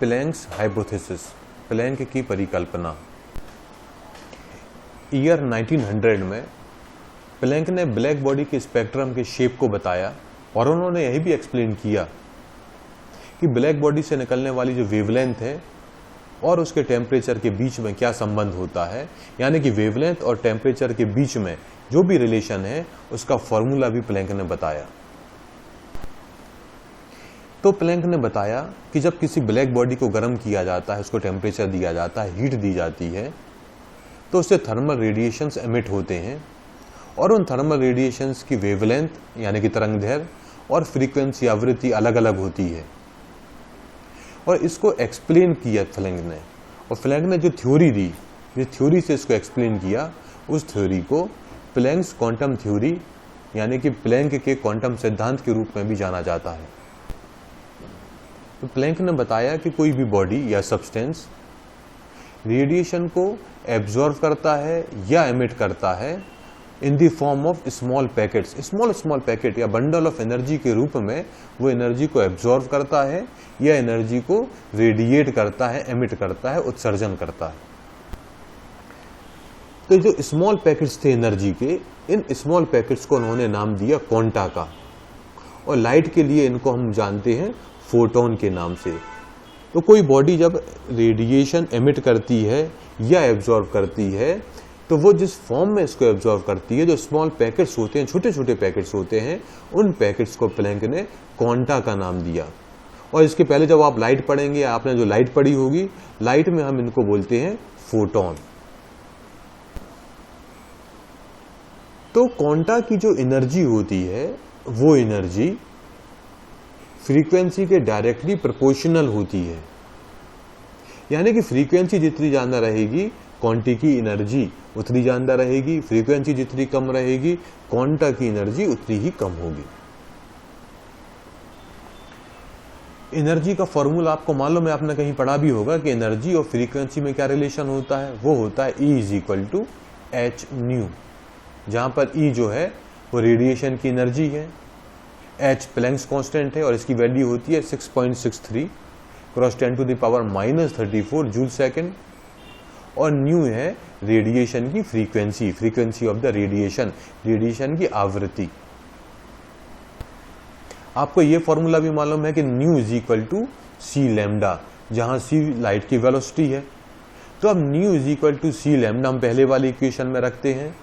Planks hypothesis, Planck की परिकल्पना। Year 1900 में प्लैंक ने ब्लैक बॉडी के स्पेक्ट्रम के शेप को बताया और उन्होंने यही भी एक्सप्लेन किया कि ब्लैक बॉडी से निकलने वाली जो वेवलेंथ है और उसके टेम्परेचर के बीच में क्या संबंध होता है, यानी कि वेवलेंथ और टेम्परेचर के बीच में जो भी रिलेशन है उसका फॉर्मूला भी प्लैंक ने बताया। तो प्लैंक ने बताया कि जब किसी ब्लैक बॉडी को गर्म किया जाता है, उसको टेम्परेचर दिया जाता है, हीट दी जाती है, तो उससे थर्मल रेडिएशंस एमिट होते हैं और उन थर्मल रेडिएशंस की वेवलेंथ यानी कि तरंगदैर्घ्य और फ्रीक्वेंसी आवृत्ति अलग अलग होती है। और इसको एक्सप्लेन किया प्लैंक ने, और प्लैंक ने जो थ्योरी दी, जिस थ्योरी से इसको एक्सप्लेन किया, उस थ्योरी को प्लैंक्स क्वांटम थ्योरी यानी कि प्लैंक के क्वांटम सिद्धांत के रूप में भी जाना जाता है। तो प्लैंक ने बताया कि कोई भी बॉडी या सब्सटेंस रेडिएशन को एब्जॉर्व करता है या एमिट करता है in the form of small packets, small packet या बंडल ऑफ एनर्जी के रूप में वो एनर्जी को एब्जॉर्व करता है या एनर्जी को रेडिएट करता है, एमिट करता है, उत्सर्जन करता है। तो जो स्मॉल पैकेट्स थे एनर्जी के, इन स्मॉल पैकेट्स को उन्होंने नाम दिया क्वांटा का, और लाइट के लिए इनको हम जानते हैं फोटोन के नाम से। तो कोई बॉडी जब रेडिएशन एमिट करती है या एब्जॉर्व करती है तो वो जिस फॉर्म में इसको एब्जॉर्व करती है, जो स्मॉल पैकेट्स होते हैं, छोटे छोटे पैकेट्स होते हैं, उन पैकेट्स को प्लैंक ने क्वांटा का नाम दिया। और इसके पहले जब आप लाइट पढ़ेंगे, आपने जो लाइट पढ़ी होगी, लाइट में हम इनको बोलते हैं फोटोन। तो क्वांटा की जो एनर्जी होती है वो एनर्जी फ्रीक्वेंसी के डायरेक्टली प्रोपोर्शनल होती है, यानी कि फ्रीक्वेंसी जितनी ज्यादा रहेगी क्वांटी की एनर्जी उतनी ज्यादा रहेगी, फ्रीक्वेंसी जितनी कम रहेगी क्वांटा की एनर्जी उतनी ही कम होगी। एनर्जी का फॉर्मूला आपको मालूम है, आपने कहीं पढ़ा भी होगा कि एनर्जी और फ्रीक्वेंसी में क्या रिलेशन होता है, वो होता है E = h/ν, जहां पर E जो है वो रेडिएशन की एनर्जी है, H प्लैंक्स कांस्टेंट है और इसकी वैल्यू होती है 6.63 क्रॉस 10⁻34 जूल सेकेंड, और न्यू है रेडिएशन की frequency of the radiation, radiation की आवृत्ति। आपको ये फॉर्मूला भी मालूम है कि न्यू = c λ, जहां c लाइट की वेलोसिटी है। तो अब न्यू = c λ हम पहले वाली इक्वेशन में रखते हैं,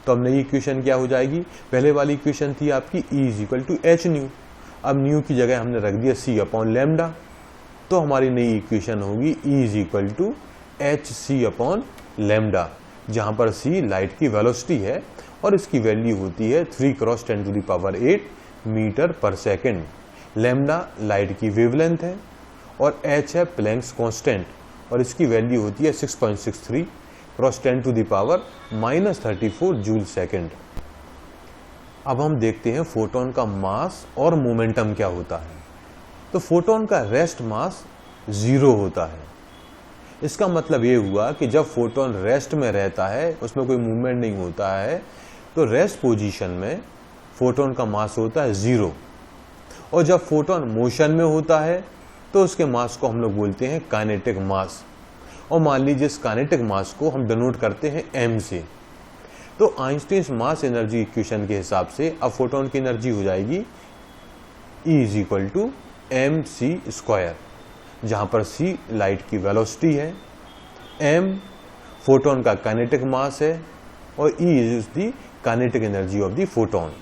तो अब नई इक्वेशन क्या हो जाएगी, पहले वाली इक्वेशन थी आपकी E = hν, अब न्यू की जगह हमने रख दिया c/λ, तो हमारी नई इक्वेशन होगी E = hc/λ, जहां पर c लाइट की वेलोसिटी है और इसकी वैल्यू होती है 3 × 10⁸ मीटर पर सेकेंड। लैम्डा लाइट की वेवलेंथ है और h है प्लैंक्स कांस्टेंट और इसकी वैल्यू होती है 6.63 क्रॉस 10⁻34 जूल सेकेंड। अब हम देखते हैं फोटोन का मास और मोमेंटम क्या होता है। तो फोटोन का रेस्ट मास 0 होता है। इसका मतलब ये हुआ कि जब फोटोन रेस्ट में रहता है, उसमें कोई मूवमेंट नहीं होता है, तो रेस्ट पोजीशन में फोटोन का मास होता है 0, और जब फोटोन मोशन में होता है तो उसके मास को हम लोग बोलते हैं काइनेटिक मास। और मान लीजिए इस काइनेटिक मास को हम डिनोट करते हैं m से। तो आइंस्टीन्स मास एनर्जी इक्वेशन के हिसाब से अब फोटोन की एनर्जी हो जाएगी E = mc², जहां पर c लाइट की वेलोसिटी है, m फोटोन का काइनेटिक मास है और E is the kinetic energy of the photon.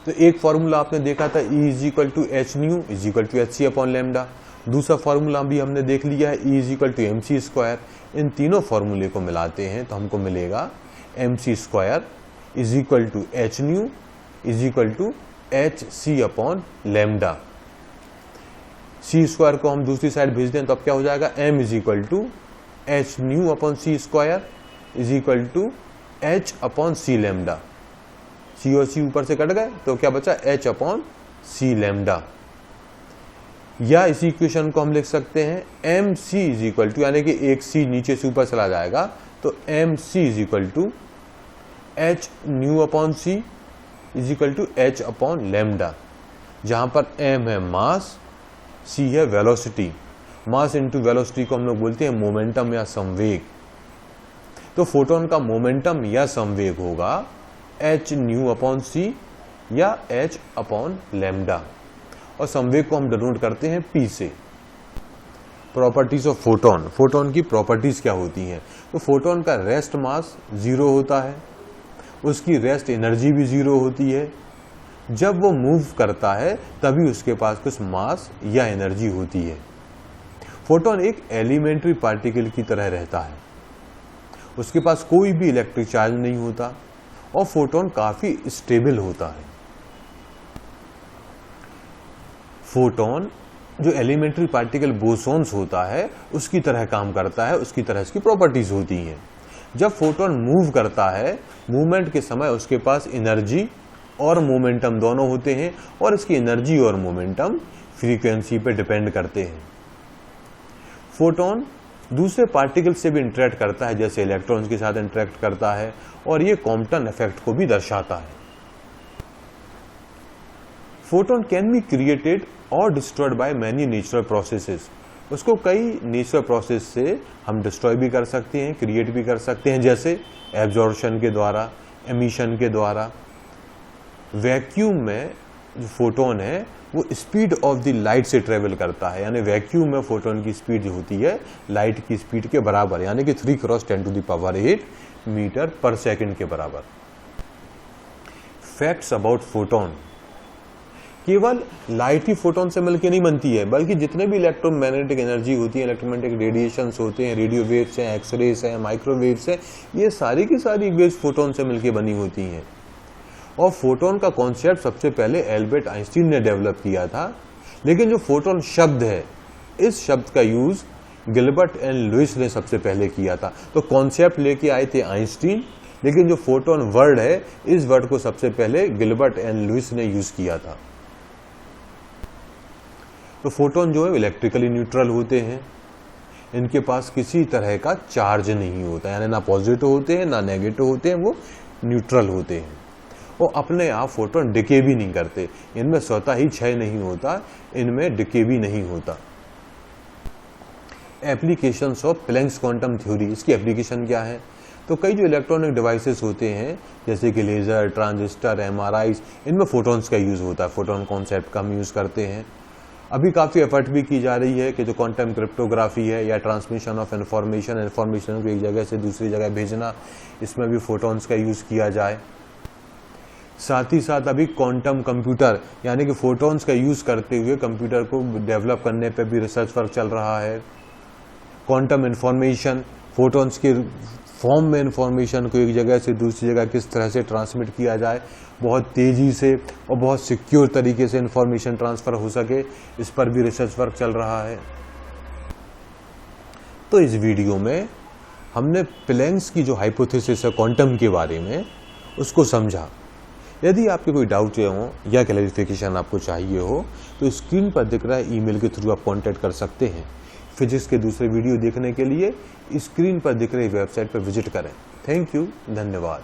तो एक फॉर्मूला आपने देखा था E = hν = hc/λ, दूसरा फॉर्मूला भी हमने देख लिया है E = mc²। इन तीनों फॉर्मूले को मिलाते हैं तो हमको मिलेगा mc² = hν = hc/λ। c² को हम दूसरी साइड भेज दें तो अब क्या हो जाएगा, m = hν/c² = h/c⁻। c और c ऊपर से कट गए तो क्या बचा, h/c⁻। या इसी इक्वेशन को हम लिख सकते हैं mc = यानी कि एक c नीचे से ऊपर चला जाएगा तो mc = hν/c = h/λ, जहां पर m है मास सी है वेलोसिटी। मास इंटू वेलोसिटी को हम लोग बोलते हैं मोमेंटम या संवेग। तो फोटोन का मोमेंटम या संवेग होगा h न्यू अपॉन सी या h अपॉन लैम्डा, और संवेग को हम डिनोट करते हैं p से। प्रॉपर्टीज ऑफ फोटोन, फोटोन की प्रॉपर्टीज क्या होती हैं? तो फोटोन का रेस्ट मास 0 होता है, उसकी रेस्ट एनर्जी भी 0 होती है। जब वो मूव करता है तभी उसके पास कुछ मास या एनर्जी होती है। फोटोन एक एलिमेंट्री पार्टिकल की तरह रहता है, उसके पास कोई भी इलेक्ट्रिक चार्ज नहीं होता और फोटोन काफी स्टेबल होता है। फोटोन जो एलिमेंट्री पार्टिकल बोसॉन्स होता है उसकी तरह काम करता है, उसकी तरह इसकी प्रॉपर्टीज होती हैं। जब फोटोन मूव करता है, मूवमेंट के समय उसके पास एनर्जी और मोमेंटम दोनों होते हैं, और इसकी एनर्जी और मोमेंटम फ्रीक्वेंसी पे डिपेंड करते हैं। फोटोन दूसरे पार्टिकल से भी इंटरेक्ट करता है, जैसे इलेक्ट्रॉन्स के साथ इंटरेक्ट करता है, और ये कॉम्पटन इफेक्ट को भी दर्शाता है। फोटोन कैन बी क्रिएटेड और destroyed by many natural processes. उसको कई नेचुरल प्रोसेस से हम डिस्ट्रॉय भी कर सकते हैं, क्रिएट भी कर सकते हैं, जैसे एब्जॉर्प्शन के द्वारा, एमिशन के द्वारा। वैक्यूम में जो फोटोन है वो स्पीड ऑफ द लाइट से ट्रेवल करता है, यानी वैक्यूम में फोटोन की स्पीड जो होती है लाइट की स्पीड के बराबर, यानी कि 3 × 10⁸ मीटर पर सेकंड के बराबर। फैक्ट्स अबाउट फोटोन, केवल लाइट ही फोटोन से मिलकर नहीं बनती है, बल्कि जितने भी इलेक्ट्रोमैग्नेटिक एनर्जी होती है, इलेक्ट्रोमैग्नेटिक रेडिएशंस होते हैं, रेडियो वेव्स हैं, एक्सरेज हैं, माइक्रोवेव्स हैं, ये सारी की सारी वेव्स फोटोन से मिलकर बनी होती हैं। और फोटोन का कॉन्सेप्ट सबसे पहले एल्बर्ट आइंस्टीन ने डेवलप किया था, लेकिन जो फोटोन शब्द है, इस शब्द का यूज गिलबर्ट एंड लुइस ने सबसे पहले किया था। तो कॉन्सेप्ट लेके आए थे आइंस्टीन, लेकिन जो फोटोन वर्ड है, इस वर्ड को सबसे पहले गिलबर्ट एंड लुइस ने यूज किया था। तो फोटोन जो है इलेक्ट्रिकली न्यूट्रल होते हैं, इनके पास किसी तरह का चार्ज नहीं होता, यानी ना पॉजिटिव होते हैं ना नेगेटिव होते हैं, वो न्यूट्रल होते हैं। और अपने आप फोटोन डिके भी नहीं करते, इनमें स्वतः ही क्षय नहीं होता, इनमें डिके भी नहीं होता। Applications of Planck's quantum theory, इसकी एप्लीकेशन क्या है? तो कई जो इलेक्ट्रॉनिक डिवाइसेस होते हैं, जैसे कि लेजर, ट्रांजिस्टर, एमआरआईज, इनमें फोटोन्स का यूज होता है। फोटोन कॉन्सेप्ट का हम यूज करते हैं। अभी काफ़ी एफर्ट भी की जा रही है कि जो क्वांटम क्रिप्टोग्राफी है या ट्रांसमिशन ऑफ इंफॉर्मेशन को एक जगह से दूसरी जगह भेजना, इसमें भी फोटोन्स का यूज़ किया जाए। साथ ही साथ अभी क्वांटम कंप्यूटर, यानी कि फोटोन्स का यूज़ करते हुए कंप्यूटर को डेवलप करने पे भी रिसर्च वर्क चल रहा है। क्वांटम इंफॉर्मेशन, फोटोन्स के फॉर्म में इंफॉर्मेशन को एक जगह से दूसरी जगह किस तरह से ट्रांसमिट किया जाए, बहुत तेज़ी से और बहुत सिक्योर तरीके से इंफॉर्मेशन ट्रांसफ़र हो सके, इस पर भी रिसर्च वर्क चल रहा है। तो इस वीडियो में हमने प्लैंक्स की जो हाइपोथेसिस है क्वांटम के बारे में, उसको समझा। यदि आपके कोई डाउट हो या क्लैरिफिकेशन आपको चाहिए हो, तो स्क्रीन पर दिख रहा है ईमेल के थ्रू आप कांटेक्ट कर सकते हैं। फिजिक्स के दूसरे वीडियो देखने के लिए स्क्रीन पर दिख रही वेबसाइट पर विजिट करें। थैंक यू, धन्यवाद।